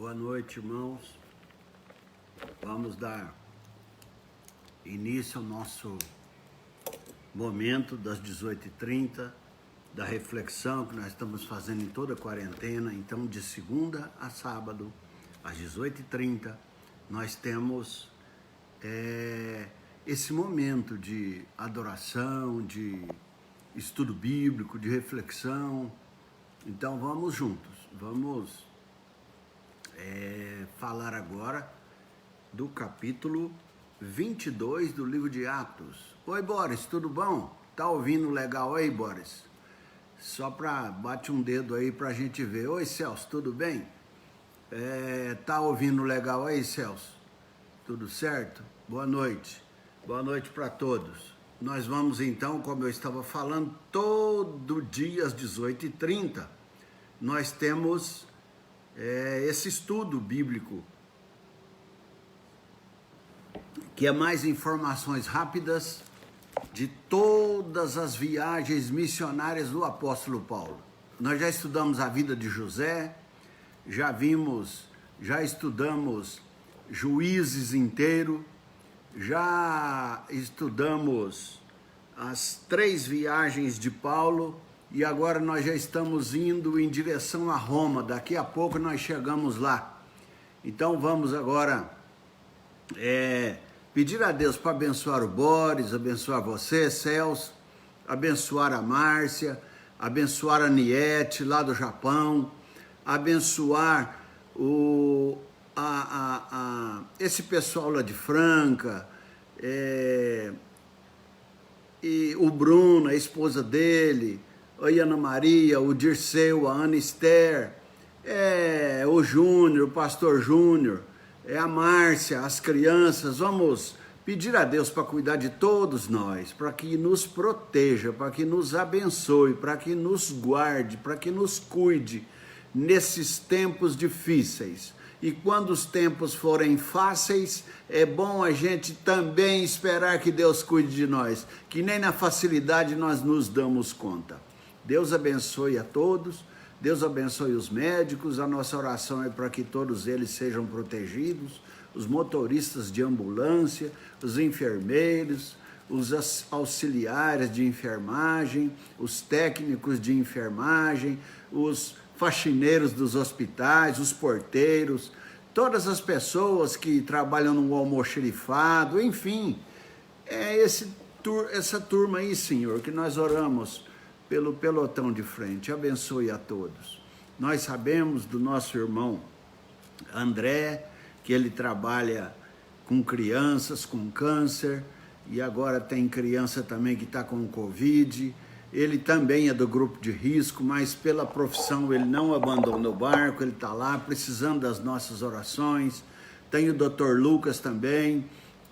Boa noite, irmãos. Vamos dar início ao nosso momento das 18h30, da reflexão que nós estamos fazendo em toda a quarentena. Então, de segunda a sábado, às 18h30, nós temos esse momento de adoração, de estudo bíblico, de reflexão. Então, vamos juntos, vamos falar agora do capítulo 22 do livro de Atos. Oi, Boris, tudo bom? Tá ouvindo legal aí, Boris? Só para bate um dedo aí pra gente ver. Oi, Celso, tudo bem? Tá ouvindo legal aí, Celso? Tudo certo? Boa noite. Boa noite para todos. Nós vamos então, como eu estava falando, todo dia às 18h30, nós temos esse estudo bíblico, que é mais informações rápidas de todas as viagens missionárias do apóstolo Paulo. Nós já estudamos a vida de José, já estudamos Juízes inteiro, já estudamos as 3 viagens de Paulo, e agora nós já estamos indo em direção a Roma. Daqui a pouco nós chegamos lá. Então vamos agora pedir a Deus para abençoar o Boris, abençoar você, Celso, abençoar a Márcia, abençoar a Niete lá do Japão, abençoar esse pessoal lá de Franca, e o Bruno, a esposa dele, a Ana Maria, o Dirceu, a Ana Esther, o Júnior, o pastor Júnior, a Márcia, as crianças. Vamos pedir a Deus para cuidar de todos nós, para que nos proteja, para que nos abençoe, para que nos guarde, para que nos cuide nesses tempos difíceis. E quando os tempos forem fáceis, é bom a gente também esperar que Deus cuide de nós, que nem na facilidade nós nos damos conta. Deus abençoe a todos, Deus abençoe os médicos. A nossa oração é para que todos eles sejam protegidos, os motoristas de ambulância, os enfermeiros, os auxiliares de enfermagem, os técnicos de enfermagem, os faxineiros dos hospitais, os porteiros, todas as pessoas que trabalham no almoxerifado, enfim, essa turma aí, Senhor, que nós oramos pelo pelotão de frente. Abençoe a todos. Nós sabemos do nosso irmão André, que ele trabalha com crianças com câncer, e agora tem criança também que está com Covid. Ele também é do grupo de risco, mas pela profissão ele não abandona o barco, ele está lá precisando das nossas orações. Tem o Dr. Lucas também,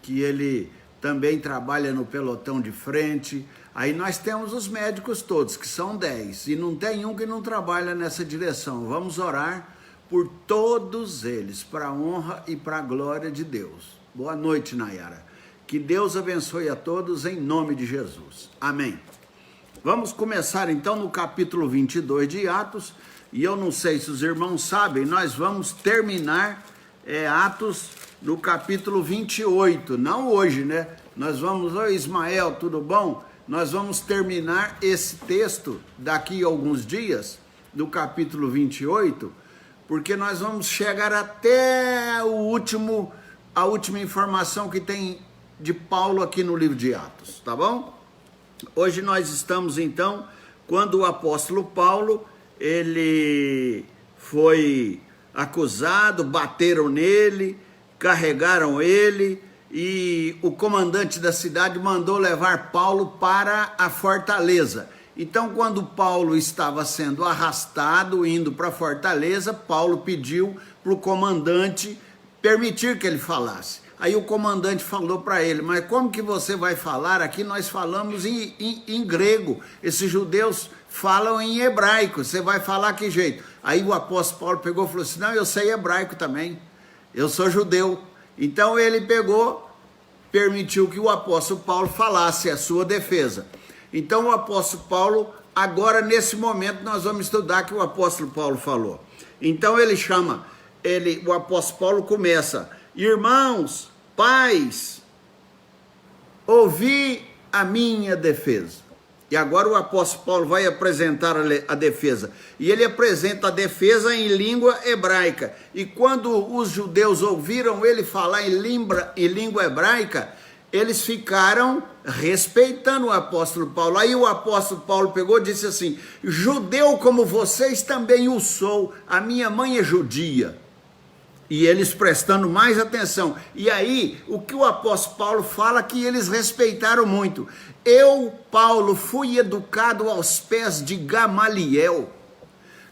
que ele também trabalha no pelotão de frente. Aí nós temos os médicos todos, que são 10, e não tem um que não trabalha nessa direção. Vamos orar por todos eles, para a honra e para a glória de Deus. Boa noite, Nayara. Que Deus abençoe a todos em nome de Jesus. Amém. Vamos começar então no capítulo 22 de Atos, e eu não sei se os irmãos sabem, nós vamos terminar Atos no capítulo 28, não hoje, né? Nós vamos, oi Ismael, tudo bom? Nós vamos terminar esse texto daqui a alguns dias, do capítulo 28, porque nós vamos chegar até a última informação que tem de Paulo aqui no livro de Atos, tá bom? Hoje nós estamos então, quando o apóstolo Paulo, ele foi acusado, bateram nele, carregaram ele, e o comandante da cidade mandou levar Paulo para a fortaleza. Então, quando Paulo estava sendo arrastado, indo para a fortaleza, Paulo pediu para o comandante permitir que ele falasse. Aí o comandante falou para ele, mas como que você vai falar? Aqui nós falamos em grego, esses judeus falam em hebraico, você vai falar que jeito? Aí o apóstolo Paulo pegou e falou assim, não, eu sei hebraico também, eu sou judeu. Então ele permitiu que o apóstolo Paulo falasse a sua defesa. Então o apóstolo Paulo, agora nesse momento nós vamos estudar o que o apóstolo Paulo falou. Então ele chama o apóstolo Paulo começa: irmãos, pais, ouvi a minha defesa. E agora o apóstolo Paulo vai apresentar a defesa. E ele apresenta a defesa em língua hebraica. E quando os judeus ouviram ele falar em língua hebraica, eles ficaram respeitando o apóstolo Paulo. Aí o apóstolo Paulo pegou e disse assim: judeu como vocês também o sou, a minha mãe é judia. E eles prestando mais atenção. E aí, o que o apóstolo Paulo fala que eles respeitaram muito. Eu, Paulo, fui educado aos pés de Gamaliel.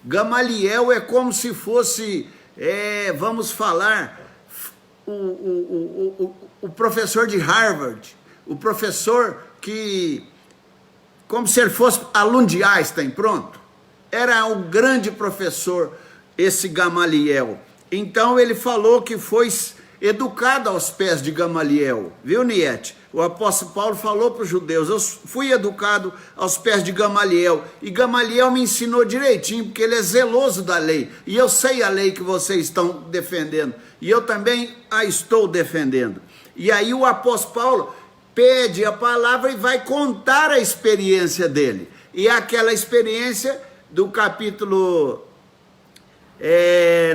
Gamaliel é como se fosse, vamos falar, o professor de Harvard. O professor que, como se ele fosse aluno de Einstein, pronto. Era um grande professor, esse Gamaliel. Então ele falou que foi educado aos pés de Gamaliel, viu, Niete? O apóstolo Paulo falou para os judeus: eu fui educado aos pés de Gamaliel, e Gamaliel me ensinou direitinho, porque ele é zeloso da lei, e eu sei a lei que vocês estão defendendo, e eu também a estou defendendo. E aí o apóstolo Paulo pede a palavra e vai contar a experiência dele, e aquela experiência do capítulo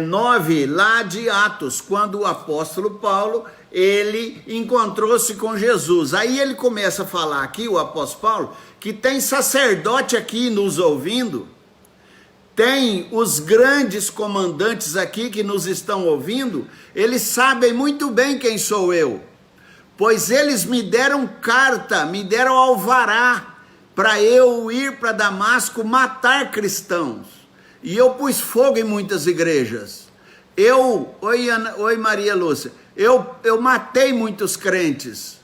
9 lá de Atos, quando o apóstolo Paulo, ele encontrou-se com Jesus. Aí ele começa a falar aqui, o apóstolo Paulo, que tem sacerdote aqui nos ouvindo, tem os grandes comandantes aqui que nos estão ouvindo, eles sabem muito bem quem sou eu, pois eles me deram carta, me deram alvará, para eu ir para Damasco matar cristãos. E eu pus fogo em muitas igrejas. Oi Maria Lúcia, eu matei muitos crentes.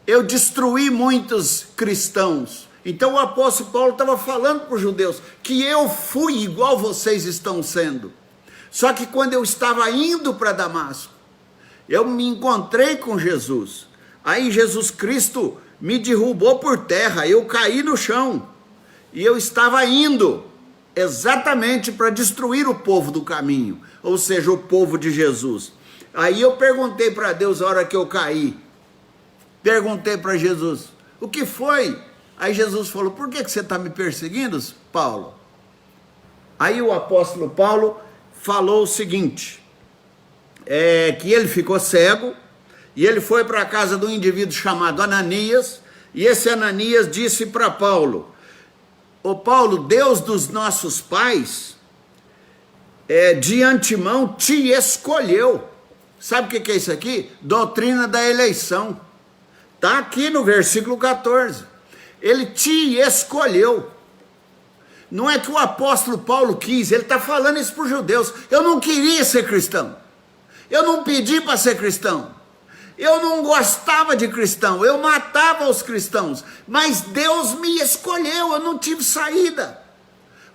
Eu destruí muitos cristãos. Então o apóstolo Paulo estava falando para os judeus que eu fui igual vocês estão sendo. Só que quando eu estava indo para Damasco, eu me encontrei com Jesus. Aí Jesus Cristo me derrubou por terra, eu caí no chão. E eu estava indo exatamente para destruir o povo do caminho, ou seja, o povo de Jesus. Aí eu perguntei para Deus a hora que eu caí, perguntei para Jesus: o que foi? Aí Jesus falou: por que você está me perseguindo, Paulo? Aí o apóstolo Paulo falou o seguinte, que ele ficou cego, e ele foi para a casa de um indivíduo chamado Ananias, e esse Ananias disse para Paulo: ô Paulo, Deus dos nossos pais, de antemão te escolheu. Sabe o que é isso aqui? Doutrina da eleição. Está aqui no versículo 14. Ele te escolheu. Não é que o apóstolo Paulo quis, ele está falando isso para os judeus. Eu não queria ser cristão. Eu não pedi para ser cristão. Eu não gostava de cristão, eu matava os cristãos, mas Deus me escolheu, eu não tive saída.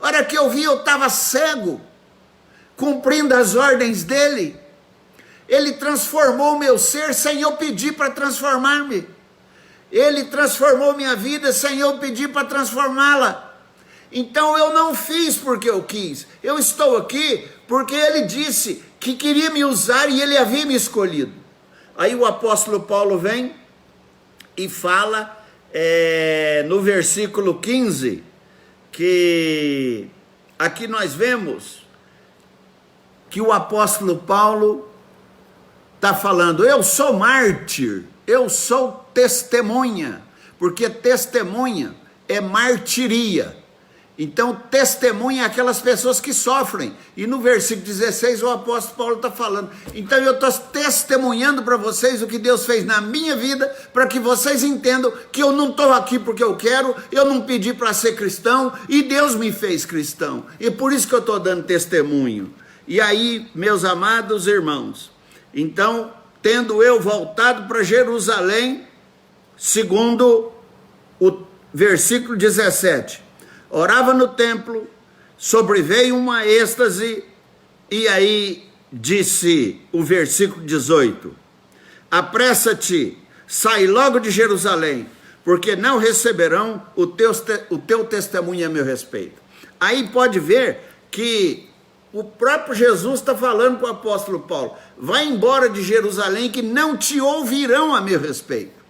A hora que eu vi, eu estava cego, cumprindo as ordens dele. Ele transformou o meu ser sem eu pedir para transformar-me. Ele transformou minha vida sem eu pedir para transformá-la. Então eu não fiz porque eu quis, eu estou aqui porque ele disse que queria me usar e ele havia me escolhido. Aí o apóstolo Paulo vem e fala no versículo 15, que aqui nós vemos que o apóstolo Paulo está falando: eu sou mártir, eu sou testemunha, porque testemunha é martiria. Então, testemunha é aquelas pessoas que sofrem. E no versículo 16, o apóstolo Paulo está falando: então eu estou testemunhando para vocês o que Deus fez na minha vida, para que vocês entendam que eu não estou aqui porque eu quero, eu não pedi para ser cristão, e Deus me fez cristão. E por isso que eu estou dando testemunho. E aí, meus amados irmãos, então, tendo eu voltado para Jerusalém, segundo o versículo 17... orava no templo, sobreveio uma êxtase, e aí disse o versículo 18: apressa-te, sai logo de Jerusalém, porque não receberão o teu testemunho a meu respeito. Aí pode ver que O próprio Jesus está falando para o apóstolo Paulo: vai embora de Jerusalém que não te ouvirão a meu respeito.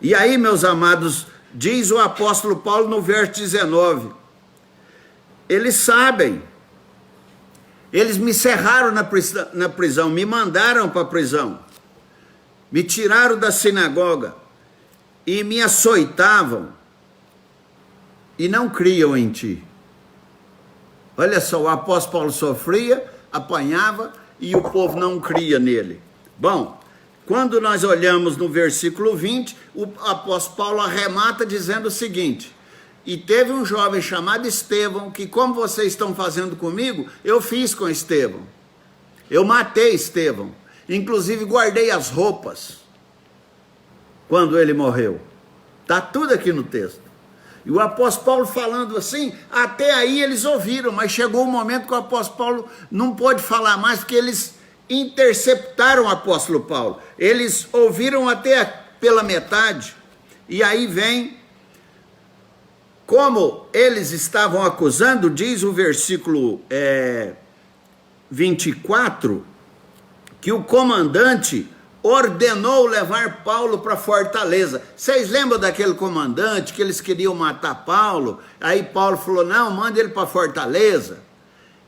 E aí, meus amados, diz o apóstolo Paulo no verso 19, eles sabem, eles me cerraram na prisão, me mandaram para a prisão, me tiraram da sinagoga e me açoitavam e não criam em ti. Olha só, o apóstolo Paulo sofria, apanhava e o povo não cria nele. Bom, quando nós olhamos no versículo 20, o apóstolo Paulo arremata dizendo o seguinte: e teve um jovem chamado Estevão, que como vocês estão fazendo comigo, eu fiz com Estevão. Eu matei Estevão, inclusive guardei as roupas quando ele morreu. Está tudo aqui no texto. E o apóstolo Paulo falando assim, até aí eles ouviram, mas chegou um momento que o apóstolo Paulo não pôde falar mais, porque eles interceptaram o apóstolo Paulo. Eles ouviram até pela metade, e aí vem, como eles estavam acusando, diz o versículo 24, que o comandante ordenou levar Paulo para Fortaleza. Vocês lembram daquele comandante que eles queriam matar Paulo? Aí Paulo falou: não, manda ele para Fortaleza.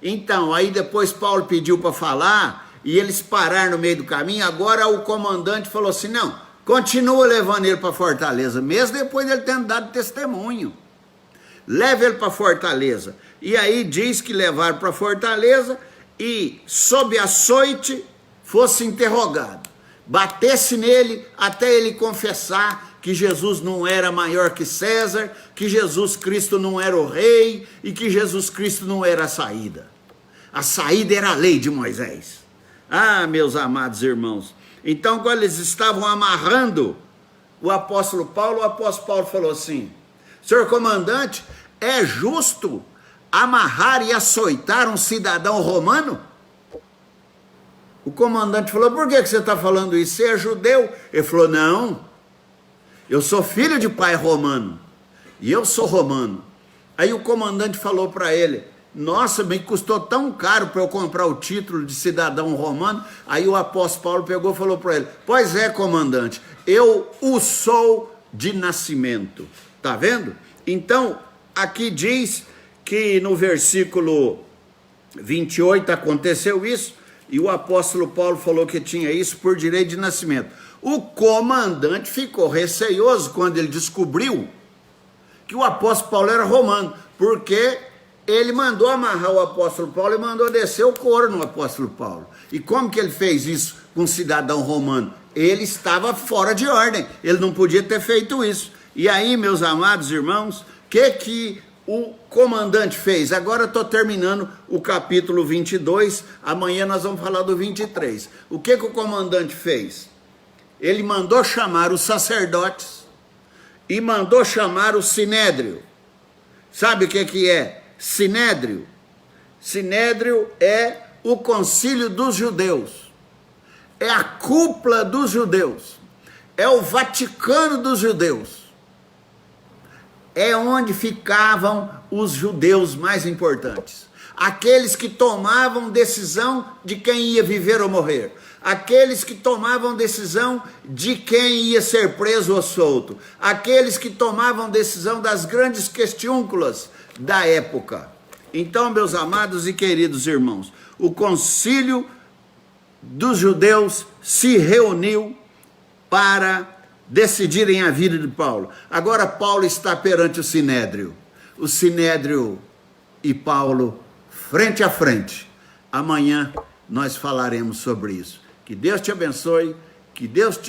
Então, aí depois Paulo pediu para falar, e eles pararam no meio do caminho. Agora o comandante falou assim: não, continua levando ele para Fortaleza, mesmo depois dele tendo dado testemunho. Leva ele para Fortaleza. E aí diz que levaram para Fortaleza e, sob açoite, fosse interrogado. Batesse nele até ele confessar que Jesus não era maior que César, que Jesus Cristo não era o rei e que Jesus Cristo não era a saída. A saída era a lei de Moisés. Ah, meus amados irmãos. Então, quando eles estavam amarrando o apóstolo Paulo falou assim: senhor comandante, é justo amarrar e açoitar um cidadão romano? O comandante falou: por que você está falando isso? Você é judeu? Ele falou: não, eu sou filho de pai romano, e eu sou romano. Aí o comandante falou para ele: nossa, me custou tão caro para eu comprar o título de cidadão romano. Aí o apóstolo Paulo pegou e falou para ele: pois é, comandante, eu o sou de nascimento. Tá vendo? Então, aqui diz que no versículo 28 aconteceu isso, e o apóstolo Paulo falou que tinha isso por direito de nascimento. O comandante ficou receioso quando ele descobriu que o apóstolo Paulo era romano, porque ele mandou amarrar o apóstolo Paulo e mandou descer o couro no apóstolo Paulo. E como que ele fez isso com um cidadão romano? Ele estava fora de ordem, ele não podia ter feito isso. E aí, meus amados irmãos, o que o comandante fez? Agora eu estou terminando o capítulo 22, amanhã nós vamos falar do 23. O que o comandante fez? Ele mandou chamar os sacerdotes e mandou chamar o sinédrio. Sabe o que é sinédrio? Sinédrio é o concílio dos judeus, é a cúpula dos judeus, é o Vaticano dos judeus. É onde ficavam os judeus mais importantes, aqueles que tomavam decisão de quem ia viver ou morrer, aqueles que tomavam decisão de quem ia ser preso ou solto, aqueles que tomavam decisão das grandes questiúnculas da época. Então, meus amados e queridos irmãos, o concílio dos judeus se reuniu para decidirem a vida de Paulo. Agora Paulo está perante o sinédrio. O sinédrio e Paulo frente a frente. Amanhã nós falaremos sobre isso. Que Deus te abençoe, que Deus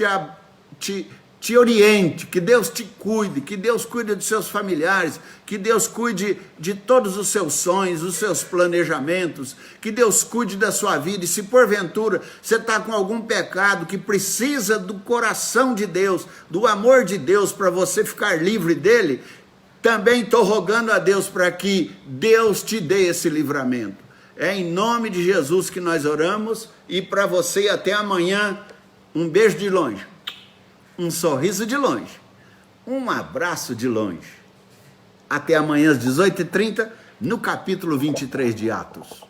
te oriente, que Deus te cuide, que Deus cuide dos seus familiares, que Deus cuide de todos os seus sonhos, os seus planejamentos, que Deus cuide da sua vida. E se porventura você está com algum pecado que precisa do coração de Deus, do amor de Deus para você ficar livre dele, também estou rogando a Deus para que Deus te dê esse livramento. É em nome de Jesus que nós oramos, e para você até amanhã, um beijo de longe. Um sorriso de longe, um abraço de longe. Até amanhã às 18h30, no capítulo 23 de Atos.